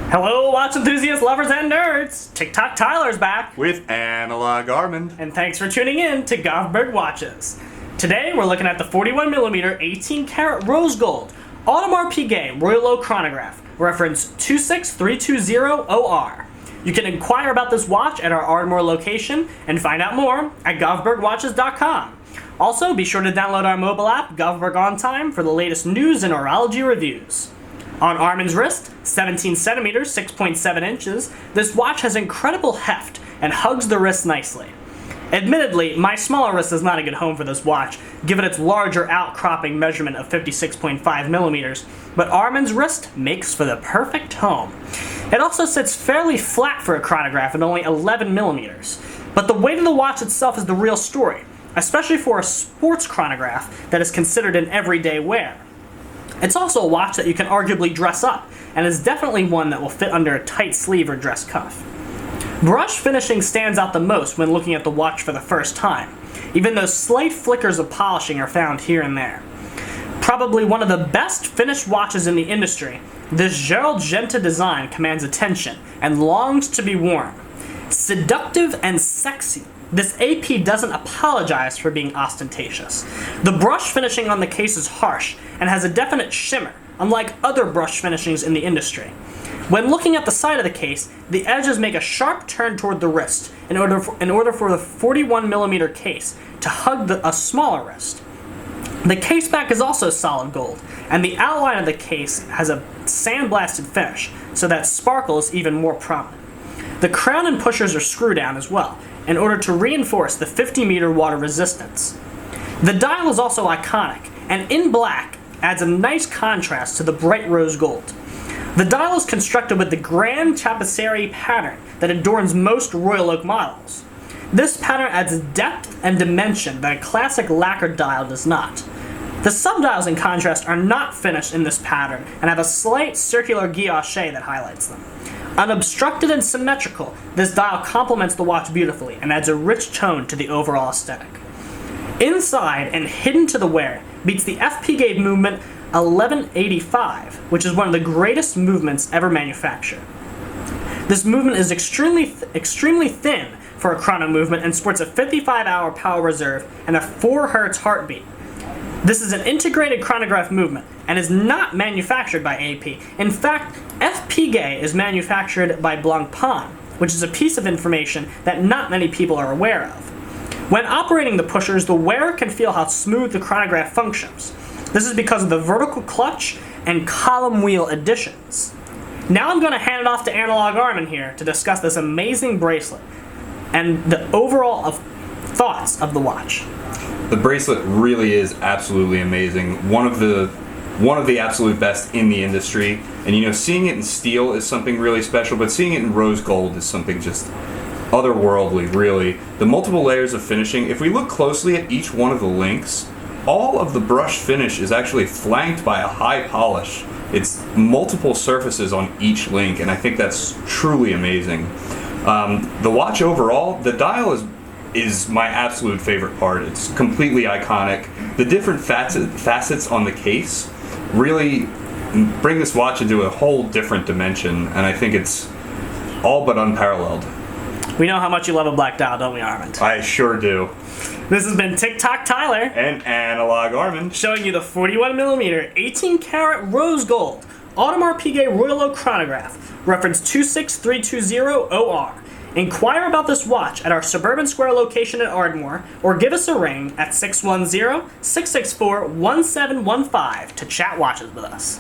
Hello, watch enthusiasts, lovers, and nerds! TikTok Tyler's back with Analog Armand. And thanks for tuning in to Govberg Watches. Today we're looking at the 41mm 18 karat rose gold Audemars Piguet Royal Oak Chronograph, reference 26320OR. You can inquire about this watch at our Ardmore location and find out more at govbergwatches.com. Also, be sure to download our mobile app, Govberg On Time, for the latest news and horology reviews. On Armand's wrist, 17 centimeters, 6.7 inches, this watch has incredible heft and hugs the wrist nicely. Admittedly, my smaller wrist is not a good home for this watch, given its larger outcropping measurement of 56.5 millimeters, but Armand's wrist makes for the perfect home. It also sits fairly flat for a chronograph at only 11 millimeters, but the weight of the watch itself is the real story, especially for a sports chronograph that is considered an everyday wear. It's also a watch that you can arguably dress up, and is definitely one that will fit under a tight sleeve or dress cuff. Brush finishing stands out the most when looking at the watch for the first time, even though slight flickers of polishing are found here and there. Probably one of the best finished watches in the industry, this Gerald Genta design commands attention and longs to be worn. Seductive and sexy, this AP doesn't apologize for being ostentatious. The brush finishing on the case is harsh and has a definite shimmer, unlike other brush finishings in the industry. When looking at the side of the case, the edges make a sharp turn toward the wrist in order for the 41mm case to hug a smaller wrist. The caseback is also solid gold, and the outline of the case has a sandblasted finish, so that sparkle is even more prominent. The crown and pushers are screw down as well, in order to reinforce the 50-meter water resistance. The dial is also iconic, and in black adds a nice contrast to the bright rose gold. The dial is constructed with the grand tapisserie pattern that adorns most Royal Oak models. This pattern adds depth and dimension that a classic lacquered dial does not. The subdials, in contrast, are not finished in this pattern and have a slight circular guilloche that highlights them. Unobstructed and symmetrical, this dial complements the watch beautifully and adds a rich tone to the overall aesthetic. Inside and hidden to the wearer beats the Piguet movement 1185, which is one of the greatest movements ever manufactured. This movement is extremely thin for a chrono movement and sports a 55-hour power reserve and a 4 Hz heartbeat. This is an integrated chronograph movement and is not manufactured by AP. In fact, Piguet is manufactured by Blancpain, which is a piece of information that not many people are aware of. When operating the pushers, the wearer can feel how smooth the chronograph functions. This is because of the vertical clutch and column wheel additions. Now I'm going to hand it off to Analog Armand here to discuss this amazing bracelet and the overall thoughts of the watch. The bracelet really is absolutely amazing. One of the absolute best in the industry. And seeing it in steel is something really special, but seeing it in rose gold is something just otherworldly, really. The multiple layers of finishing, if we look closely at each one of the links, all of the brush finish is actually flanked by a high polish. It's multiple surfaces on each link, and I think that's truly amazing. The watch overall, the dial is my absolute favorite part. It's completely iconic. The different facets on the case really bring this watch into a whole different dimension, and I think it's all but unparalleled. We know how much you love a black dial, don't we, Armand? I sure do. This has been TikTok Tyler and Analog Armand showing you the 41mm 18 karat rose gold Audemars Piguet Royal Oak Chronograph, reference 26320OR. Inquire about this watch at our Suburban Square location at Ardmore, or give us a ring at 610-664-1715 to chat watches with us.